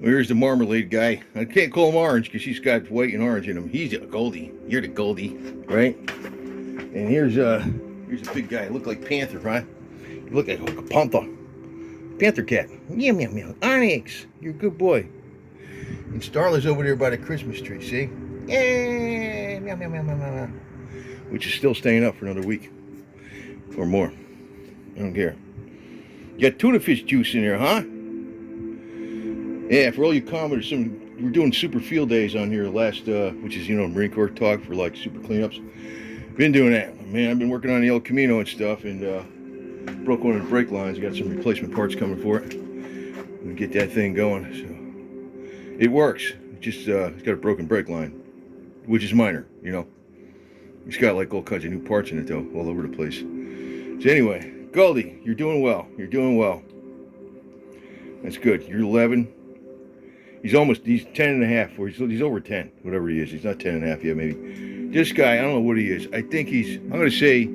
Here's the marmalade guy. I can't call him orange because he's got white and orange in him. He's a Goldie. You're the Goldie, right? And here's a big guy. Look like Panther, huh? You look like a panther. Panther cat. Meow meow meow. Onyx, you're a good boy. And Starla's over there by the Christmas tree. See? Yeah. Meow meow meow meow meow. Which is still staying up for another week or more. I don't care. You got tuna fish juice in there, huh? Yeah, for all you commenters, we're doing super field days on here last, which is, Marine Corps talk for like super cleanups. Been doing that. Man, I've been working on the El Camino and stuff, and broke one of the brake lines. Got some replacement parts coming for it. And get that thing going. So it works. Just it's got a broken brake line, which is minor, It's got like all kinds of new parts in it though, all over the place. So anyway, Goldie, you're doing well. You're doing well. That's good. You're 11. He's 10 and a half, or he's over 10, whatever he is. He's not 10 and a half yet, maybe. This guy, I don't know what he is. I think I'm going to say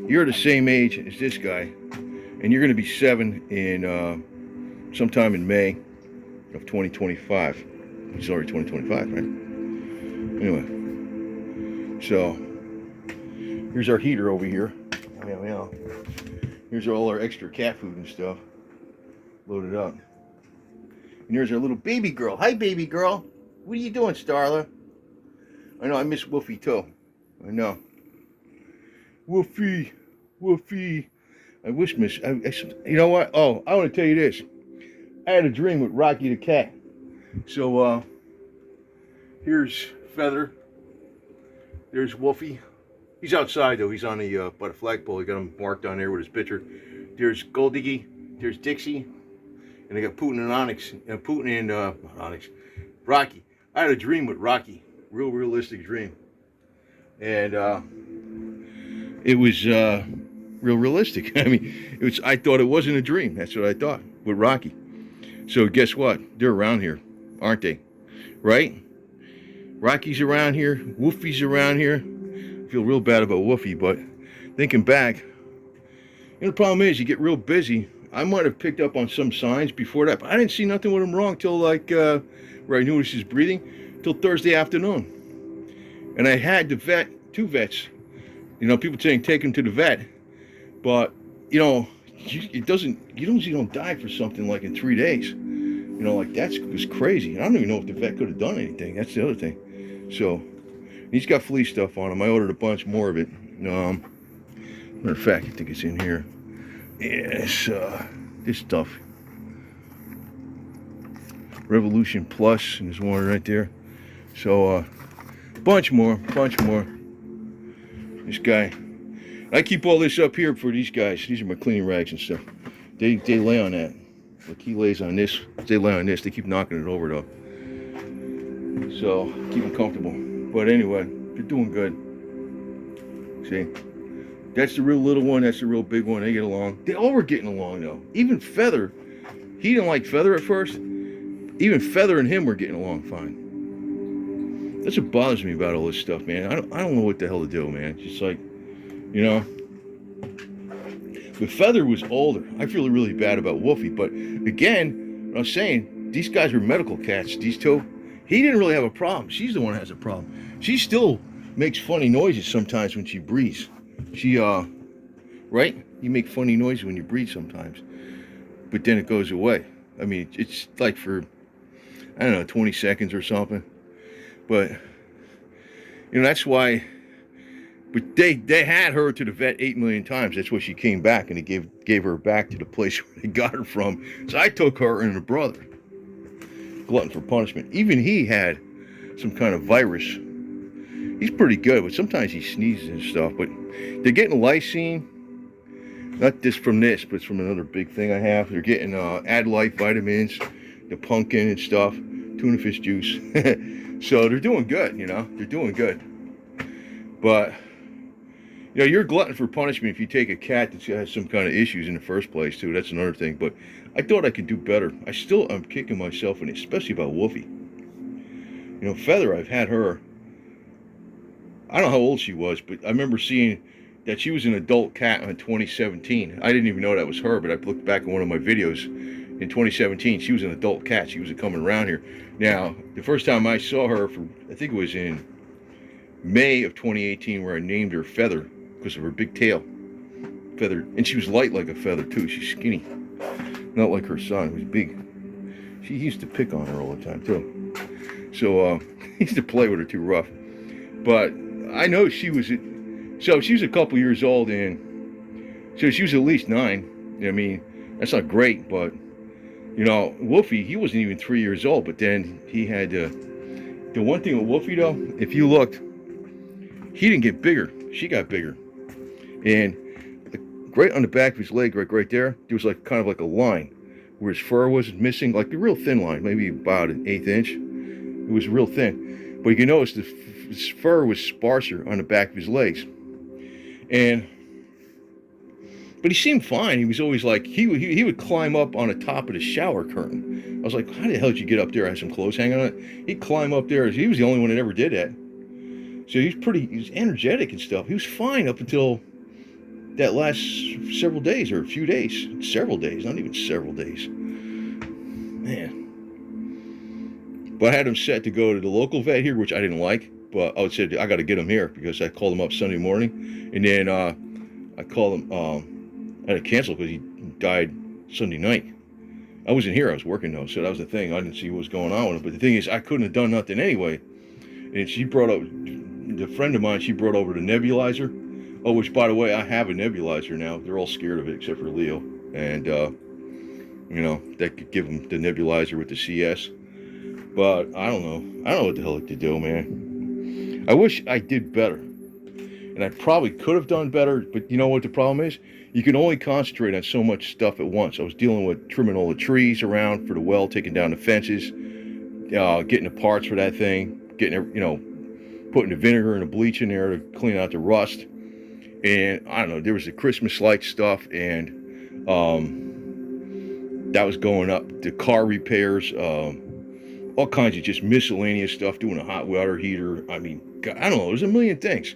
you're the same age as this guy, and you're going to be 7 in sometime in May of 2025. It's already 2025, right? Anyway, so here's our heater over here. Here's all our extra cat food and stuff loaded up. And there's our little baby girl. Hi, baby girl. What are you doing, Starla? I know, I miss Woofy, too. I know. Woofy. Woofy. I wish you know what? Oh, I want to tell you this. I had a dream with Rocky the cat. So, here's Feather. There's Woofy. He's outside, though. He's on the, by the flagpole. He got him marked on there with his picture. There's Goldie. There's Dixie. And I got Putin and Onyx, Rocky. I had a dream with Rocky, real realistic dream, and it was real realistic. I mean, I thought it wasn't a dream. That's what I thought with Rocky. So guess what? They're around here, aren't they? Right? Rocky's around here. Woofy's around here. I feel real bad about Woofy, but thinking back, the problem is you get real busy. I might have picked up on some signs before that, but I didn't see nothing with him wrong till like where I noticed his breathing till Thursday afternoon. And I had the vet, 2 vets. People saying take him to the vet, but you don't die for something like in 3 days. Like that was crazy. I don't even know if the vet could have done anything. That's the other thing. So he's got flea stuff on him. I ordered a bunch more of it. Matter of fact, I think it's in here. Yes, this stuff. Revolution Plus, and there's one right there. So, bunch more. This guy. I keep all this up here for these guys. These are my cleaning rags and stuff. They lay on that. Like he lays on this. They lay on this. They keep knocking it over though. So, keep them comfortable. But anyway, they're doing good. See? That's the real little one. That's the real big one. They get along. They all were getting along, though. Even Feather. He didn't like Feather at first. Even Feather and him were getting along fine. That's what bothers me about all this stuff, man. I don't know what the hell to do, man. It's just like, But Feather was older. I feel really bad about Woofy. But again, what I'm saying, these guys were medical cats. These 2. He didn't really have a problem. She's the one that has a problem. She still makes funny noises sometimes when she breathes. She, right? You make funny noises when you breathe sometimes. But then it goes away. I mean, it's like for, 20 seconds or something. But, that's why, but they had her to the vet 8 million times. That's why she came back, and they gave her back to the place where they got her from. So I took her and her brother. Glutton for punishment. Even he had some kind of virus. He's pretty good, but sometimes he sneezes and stuff. But they're getting lysine, not just from this, but it's from another big thing I have. They're getting Add Life vitamins, the pumpkin and stuff, tuna fish juice. So they're doing good, They're doing good. But, you're a glutton for punishment if you take a cat that has some kind of issues in the first place, too. That's another thing. But I thought I could do better. I'm kicking myself in it, especially about Woofy. Feather, I've had her. I don't know how old she was, but I remember seeing that she was an adult cat in 2017. I didn't even know that was her, but I looked back at one of my videos, in 2017. She was an adult cat. She was coming around here. Now, the first time I saw her, I think it was in May of 2018, where I named her Feather because of her big tail. Feather, and she was light like a feather too. She's skinny, not like her son, who's big. She used to pick on her all the time too. So he used to play with her too rough. But I know she was. So she was a couple years old, and so she was at least 9. I mean, that's not great, but you know, Wolfie, he wasn't even 3 years old. But then he had the one thing with Wolfie though, if you looked, he didn't get bigger. She got bigger, and right on the back of his leg, right there, there was like kind of like a line where his fur was missing, like a real thin line, maybe about an 1/8 inch. It was real thin, but you can notice his fur was sparser on the back of his legs. But he seemed fine. He was always like, he would climb up on the top of the shower curtain. I was like, how the hell did you get up there? I had some clothes hanging on it. He'd climb up there. He was the only one that ever did that. So he was energetic and stuff. He was fine up until that last several days, or a few days. Several days, not even several days. Man. But I had him set to go to the local vet here, which I didn't like. But I said, I got to get him here, because I called him up Sunday morning. And then I called him, I had to cancel because he died Sunday night. I wasn't here, I was working though, so that was the thing. I didn't see what was going on with him. But the thing is, I couldn't have done nothing anyway. And she brought up, the friend of mine, she brought over the nebulizer. Oh, which, by the way, I have a nebulizer now. They're all scared of it except for Leo. And, you know, that could give them the nebulizer with the CS. But I don't know. I don't know what the hell to do, man. I wish I did better. And I probably could have done better. But you know what the problem is? You can only concentrate on so much stuff at once. I was dealing with trimming all the trees around for the well, taking down the fences, getting the parts for that thing, getting, you know, putting the vinegar and the bleach in there to clean out the rust. And I don't know, there was the Christmas light stuff, and that was going up. The car repairs, all kinds of just miscellaneous stuff, doing a hot water heater. I mean, God, I don't know, there's a million things.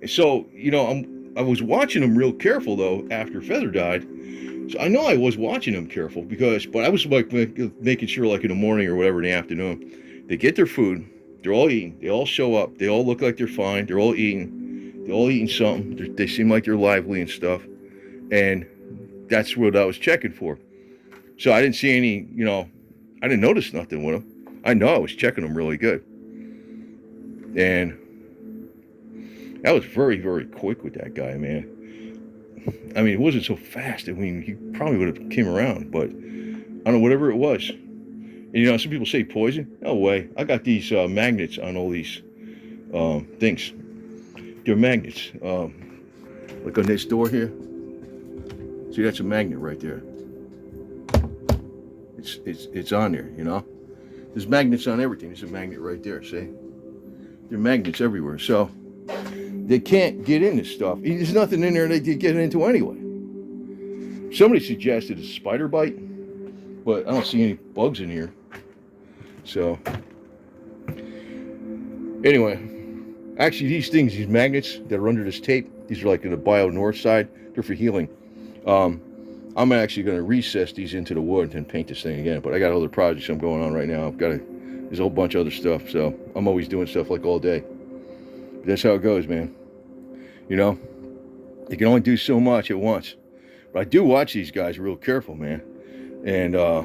So, you know, I was watching them real careful, though, after Feather died. So I know I was watching them careful, but I was like making sure, like in the morning or whatever in the afternoon, they get their food, they're all eating, they all show up, they all look like they're fine, they're all eating something, they seem like they're lively and stuff, and that's what I was checking for. So I didn't see any, you know, I didn't notice nothing with them. I know I was checking them really good, and that was very, very quick with that guy, man. I mean, it wasn't so fast. I mean, he probably would have came around, but I don't know, whatever it was. And, you know, some people say poison. No way. I got these magnets on all these things. They're magnets. Like on this door here. See, that's a magnet right there. It's on there, you know. There's magnets on everything. There's a magnet right there, see? There are magnets everywhere. So they can't get into stuff. There's nothing in there they can get into anyway. Somebody suggested a spider bite, but I don't see any bugs in here. So anyway, actually these things, these magnets that are under this tape, these are like in the bio north side. They're for healing. I'm actually going to recess these into the wood and paint this thing again. But I got other projects I'm going on right now. There's a whole bunch of other stuff. So I'm always doing stuff like all day. But that's how it goes, man. You know, you can only do so much at once. But I do watch these guys real careful, man. And I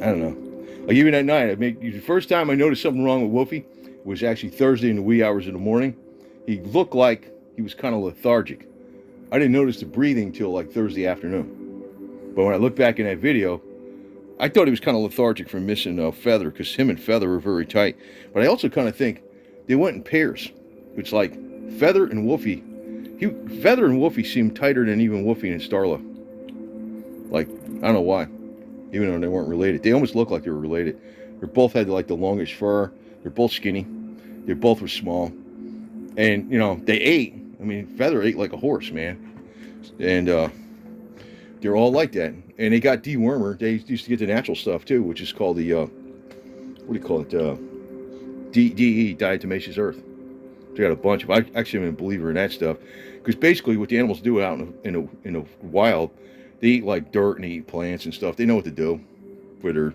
don't know. Like even at night, the first time I noticed something wrong with Wolfie was actually Thursday in the wee hours of the morning. He looked like he was kind of lethargic. I didn't notice the breathing till like Thursday afternoon. But when I look back in that video, I thought he was kind of lethargic from missing Feather, because him and Feather were very tight. But I also kind of think they went in pairs. It's like Feather and Wolfie. Feather and Wolfie seemed tighter than even Wolfie and Starla. Like, I don't know why. Even though they weren't related. They almost looked like they were related. They both had like the longest fur. They're both skinny. They both were small. And, you know, they ate. I mean, Feather ate like a horse, man. And they're all like that. And they got dewormer. They used to get the natural stuff too, which is called the, what do you call it? DE, diatomaceous earth. They got a bunch of, I'm a believer in that stuff. Because basically what the animals do out in the wild, They eat like dirt and they eat plants and stuff. They know what to do for their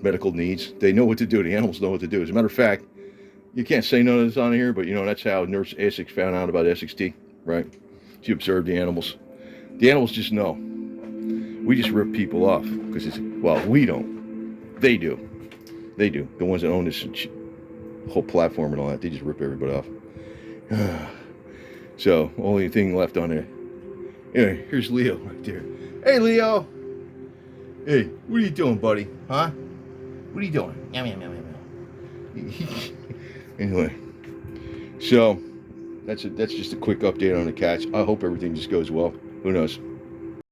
medical needs. They know what to do. The animals know what to do. As a matter of fact, you can't say none of this on here, but that's how Nurse Essex found out about SXT, right? She observed the animals. The animals just know. We just rip people off because we don't. They do. They do. The ones that own this whole platform and all that, they just rip everybody off. So, only thing left on there. Anyway, here's Leo right there. Hey, Leo. Hey, what are you doing, buddy? Huh? What are you doing? Meow, meow, meow, meow. Anyway, so that's just a quick update on the cats. I hope everything just goes well. Who knows?